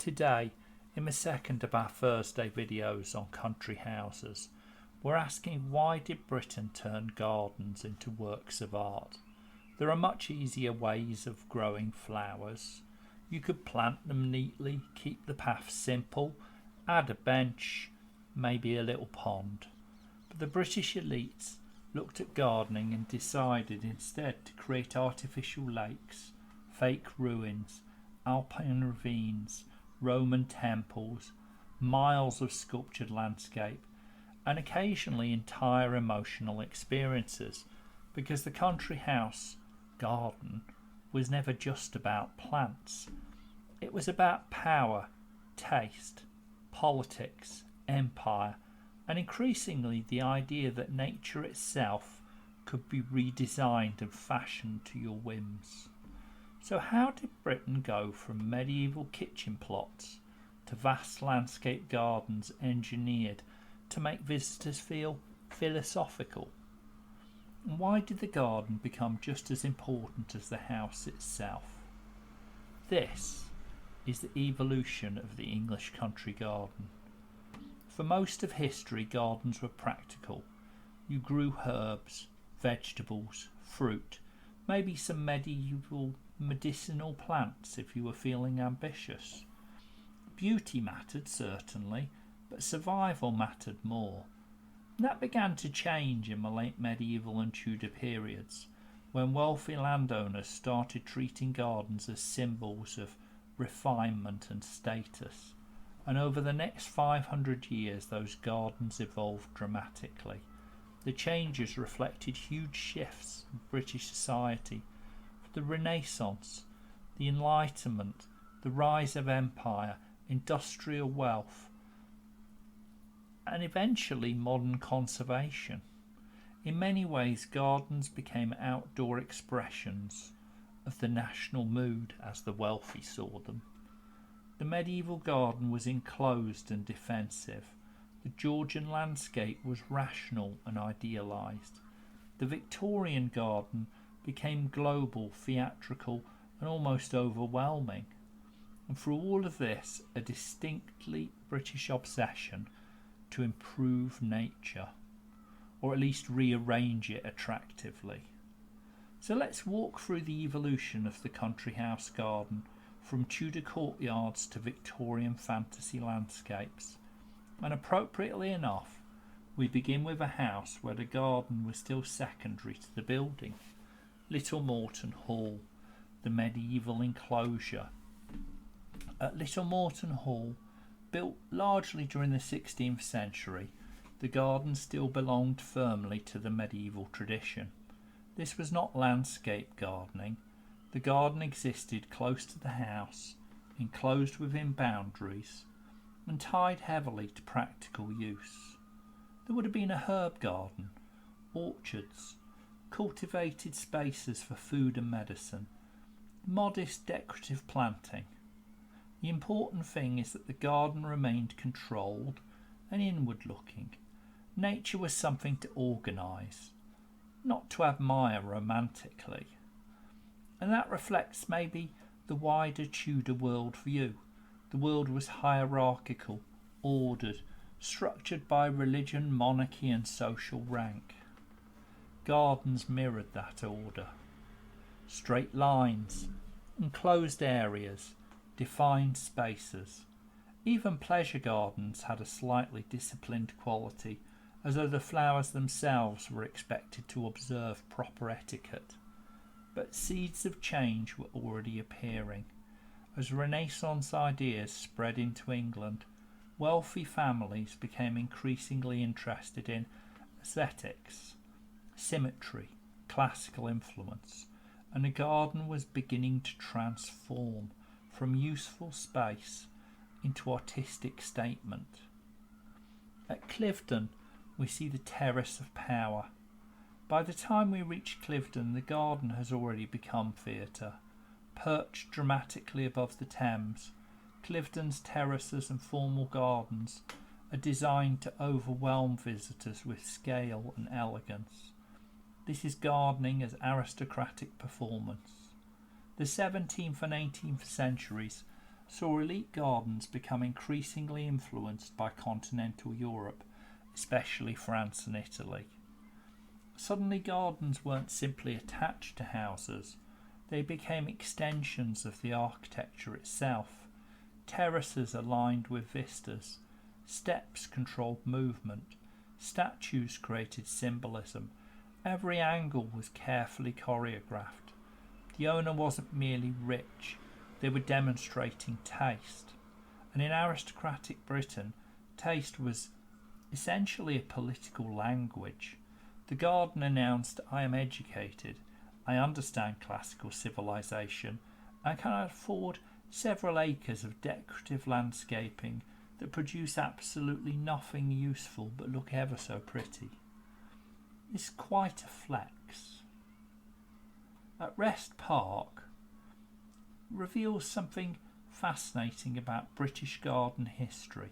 Today, in the second of our Thursday videos on country houses, we're asking, why did Britain turn gardens into works of art? There are much easier ways of growing flowers. You could plant them neatly, keep the path simple, add a bench, maybe a little pond. But the British elites looked at gardening and decided instead to create artificial lakes, fake ruins, Alpine ravines, Roman temples, miles of sculptured landscape, and occasionally entire emotional experiences, because the country house garden was never just about plants. It was about power, taste, politics, empire, and increasingly the idea that nature itself could be redesigned and fashioned to your whims. So how did Britain go from medieval kitchen plots to vast landscape gardens engineered to make visitors feel philosophical? And why did the garden become just as important as the house itself? This is the evolution of the English country garden. For most of history, gardens were practical. You grew herbs, vegetables, fruit, maybe some medieval medicinal plants if you were feeling ambitious. Beauty mattered, certainly, but survival mattered more. And that began to change in the late medieval and Tudor periods, when wealthy landowners started treating gardens as symbols of refinement and status. And over the next 500 years, those gardens evolved dramatically. The changes reflected huge shifts in British society. The Renaissance, the Enlightenment, the rise of empire, industrial wealth, and eventually modern conservation. In many ways, gardens became outdoor expressions of the national mood as the wealthy saw them. The medieval garden was enclosed and defensive. The Georgian landscape was rational and idealised. The Victorian garden became global, theatrical, and almost overwhelming. And through all of this, a distinctly British obsession to improve nature, or at least rearrange it attractively. So let's walk through the evolution of the country house garden, from Tudor courtyards to Victorian fantasy landscapes. And appropriately enough, we begin with a house where the garden was still secondary to the building. Little Morton Hall, the medieval enclosure. At Little Morton Hall, built largely during the 16th century, the garden still belonged firmly to the medieval tradition. This was not landscape gardening. The garden existed close to the house, enclosed within boundaries, and tied heavily to practical use. There would have been a herb garden, orchards, cultivated spaces for food and medicine, modest decorative planting. The important thing is that the garden remained controlled and inward looking. Nature was something to organise, not to admire romantically. And that reflects maybe the wider Tudor world view. The world was hierarchical, ordered, structured by religion, monarchy and social rank. Gardens mirrored that order. Straight lines, enclosed areas, defined spaces. Even pleasure gardens had a slightly disciplined quality, as though the flowers themselves were expected to observe proper etiquette. But seeds of change were already appearing. As Renaissance ideas spread into England, wealthy families became increasingly interested in aesthetics, symmetry, classical influence, and the garden was beginning to transform from useful space into artistic statement. At Cliveden, we see the terrace of power. By the time we reach Cliveden, the garden has already become theatre. Perched dramatically above the Thames, Cliveden's terraces and formal gardens are designed to overwhelm visitors with scale and elegance. This is gardening as aristocratic performance. The 17th and 18th centuries saw elite gardens become increasingly influenced by continental Europe, especially France and Italy. Suddenly gardens weren't simply attached to houses, they became extensions of the architecture itself. Terraces aligned with vistas, steps controlled movement, statues created symbolism. Every angle was carefully choreographed. The owner wasn't merely rich, they were demonstrating taste. And in aristocratic Britain, taste was essentially a political language. The garden announced, I am educated, I understand classical civilization, and can afford several acres of decorative landscaping that produce absolutely nothing useful but look ever so pretty. It's quite a flex. At Rest Park reveals something fascinating about British garden history.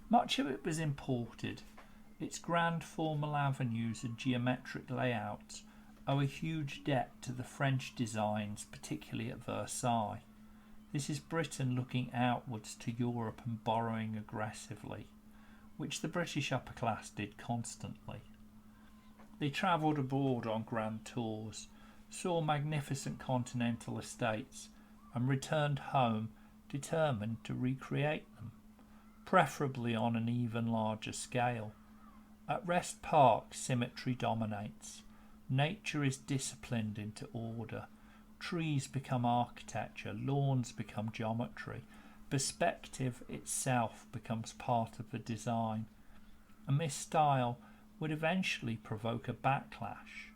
Much of it was imported. Its grand formal avenues and geometric layouts owe a huge debt to the French designs, particularly at Versailles. This is Britain looking outwards to Europe and borrowing aggressively, which the British upper class did constantly. They travelled abroad on grand tours, saw magnificent continental estates, and returned home determined to recreate them, preferably on an even larger scale. At Rest Park, symmetry dominates. Nature is disciplined into order. Trees become architecture, lawns become geometry. Perspective itself becomes part of the design. And this style would eventually provoke a backlash,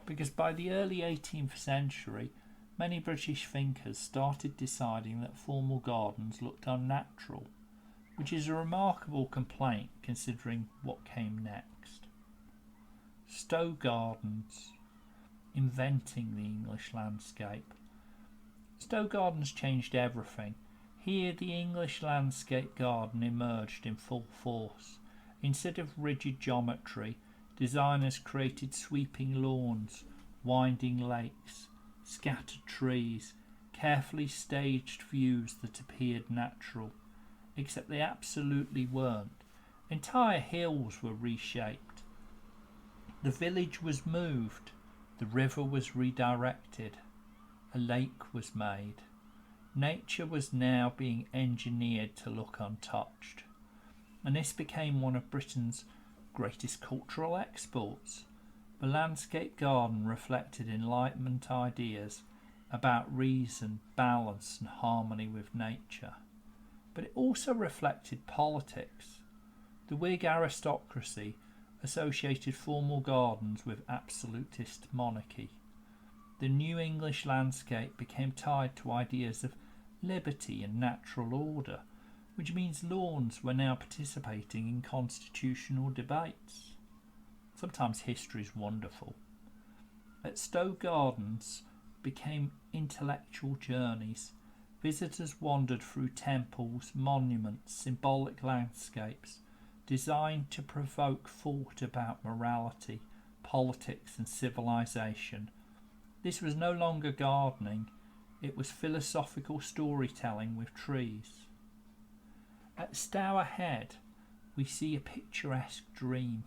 because by the early 18th century, many British thinkers started deciding that formal gardens looked unnatural, which is a remarkable complaint considering what came next. Stowe Gardens, inventing the English landscape. Stowe Gardens changed everything. Here the English landscape garden emerged in full force. Instead of rigid geometry, designers created sweeping lawns, winding lakes, scattered trees, carefully staged views that appeared natural, except they absolutely weren't. Entire hills were reshaped. The village was moved. The river was redirected. A lake was made. Nature was now being engineered to look untouched. And this became one of Britain's greatest cultural exports. The landscape garden reflected Enlightenment ideas about reason, balance and harmony with nature. But it also reflected politics. The Whig aristocracy associated formal gardens with absolutist monarchy. The new English landscape became tied to ideas of liberty and natural order, which means lawns were now participating in constitutional debates. Sometimes history is wonderful. At Stowe Gardens became intellectual journeys. Visitors wandered through temples, monuments, symbolic landscapes, designed to provoke thought about morality, politics and civilization. This was no longer gardening, it was philosophical storytelling with trees. At Stour Head we see a picturesque dream.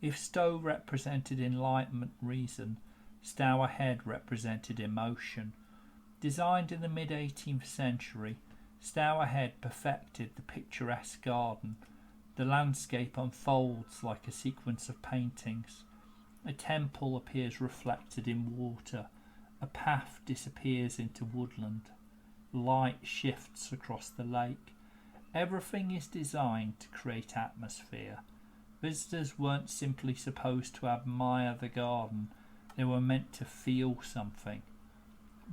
If Stowe represented Enlightenment reason, Stour Head represented emotion. Designed in the mid-18th century, Stour Head perfected the picturesque garden. The landscape unfolds like a sequence of paintings. A temple appears reflected in water. A path disappears into woodland. Light shifts across the lake. Everything is designed to create atmosphere. Visitors weren't simply supposed to admire the garden, they were meant to feel something.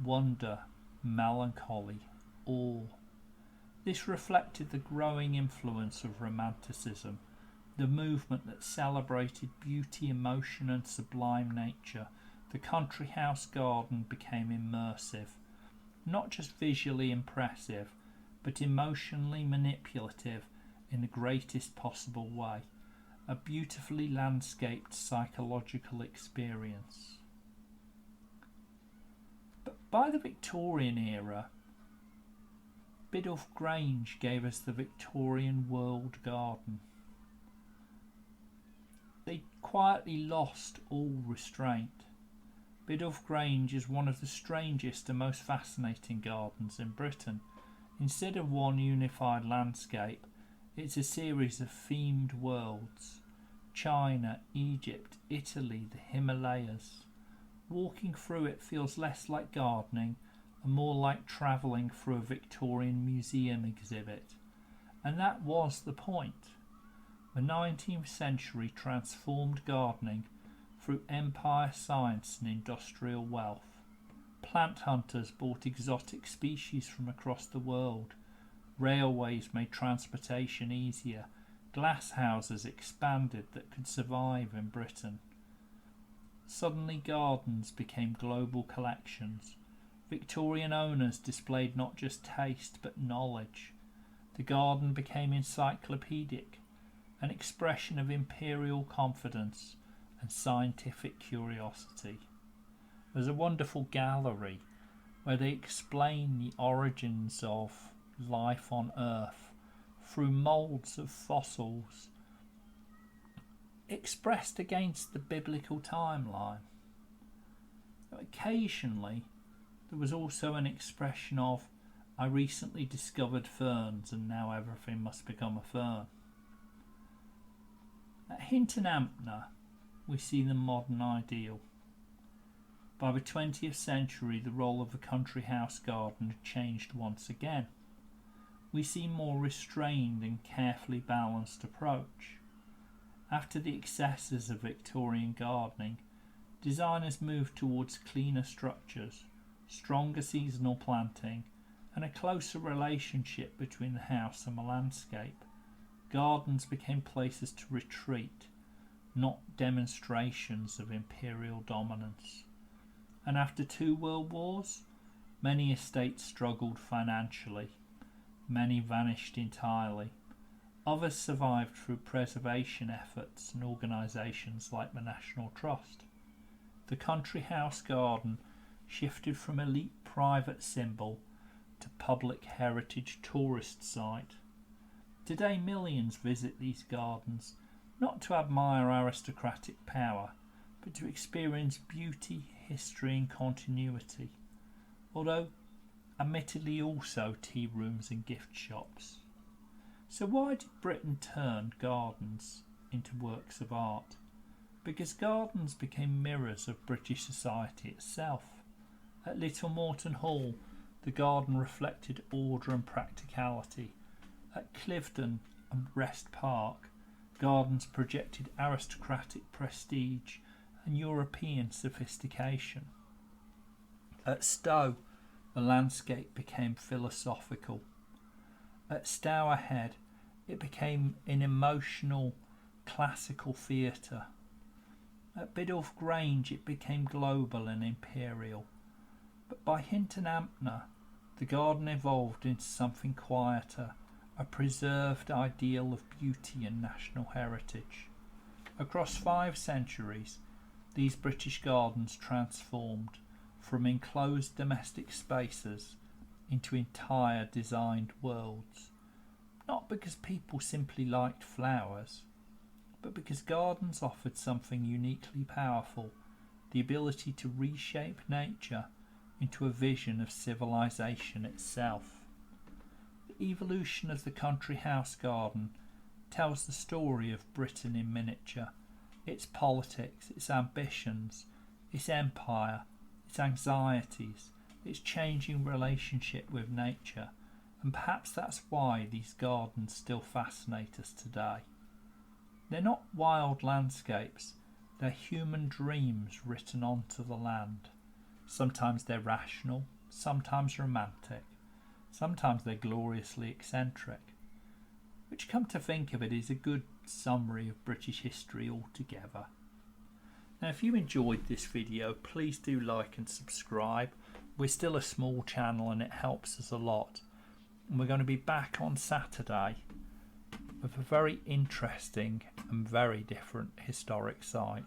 Wonder, melancholy, awe. This reflected the growing influence of Romanticism, the movement that celebrated beauty, emotion and sublime nature. The country house garden became immersive, not just visually impressive, but emotionally manipulative in the greatest possible way. A beautifully landscaped psychological experience. But by the Victorian era, Biddulph Grange gave us the Victorian World Garden. They quietly lost all restraint. Biddulph Grange is one of the strangest and most fascinating gardens in Britain. Instead of one unified landscape, it's a series of themed worlds. China, Egypt, Italy, the Himalayas. Walking through it feels less like gardening and more like travelling through a Victorian museum exhibit. And that was the point. The 19th century transformed gardening through empire, science and industrial wealth. Plant hunters brought exotic species from across the world. Railways made transportation easier. Glass houses expanded that could survive in Britain. Suddenly gardens became global collections. Victorian owners displayed not just taste but knowledge. The garden became encyclopedic, an expression of imperial confidence and scientific curiosity. There's a wonderful gallery where they explain the origins of life on Earth through moulds of fossils expressed against the biblical timeline. Occasionally there was also an expression of, I recently discovered ferns and now everything must become a fern. At Hinton Ampner we see the modern ideal. By the 20th century the role of the country house garden had changed once again. We see more restrained and carefully balanced approach. After the excesses of Victorian gardening, designers moved towards cleaner structures, stronger seasonal planting, and a closer relationship between the house and the landscape. Gardens became places to retreat, not demonstrations of imperial dominance. And after 2 world wars, many estates struggled financially. Many vanished entirely. Others survived through preservation efforts and organisations like the National Trust. The country house garden shifted from elite private symbol to public heritage tourist site. Today millions visit these gardens not to admire aristocratic power, but to experience beauty, history and continuity. Although admittedly also tea rooms and gift shops. So why did Britain turn gardens into works of art? Because gardens became mirrors of British society itself. At Little Morton Hall, the garden reflected order and practicality. At Cliveden and Rest Park, gardens projected aristocratic prestige and European sophistication. At Stowe, the landscape became philosophical. At Stourhead, it became an emotional, classical theatre. At Biddulph Grange, it became global and imperial. But by Hinton Ampner, the garden evolved into something quieter, a preserved ideal of beauty and national heritage. Across 5 centuries, these British gardens transformed from enclosed domestic spaces into entire designed worlds. Not because people simply liked flowers, but because gardens offered something uniquely powerful, the ability to reshape nature into a vision of civilization itself. The evolution of the country house garden tells the story of Britain in miniature, its politics, its ambitions, its empire, its anxieties, its changing relationship with nature, and perhaps that's why these gardens still fascinate us today. They're not wild landscapes, they're human dreams written onto the land. Sometimes they're rational, sometimes romantic, sometimes they're gloriously eccentric, which, come to think of it, is a good summary of British history altogether. Now, if you enjoyed this video, please do like and subscribe. We're still a small channel and it helps us a lot. And we're going to be back on Saturday with a very interesting and very different historic site.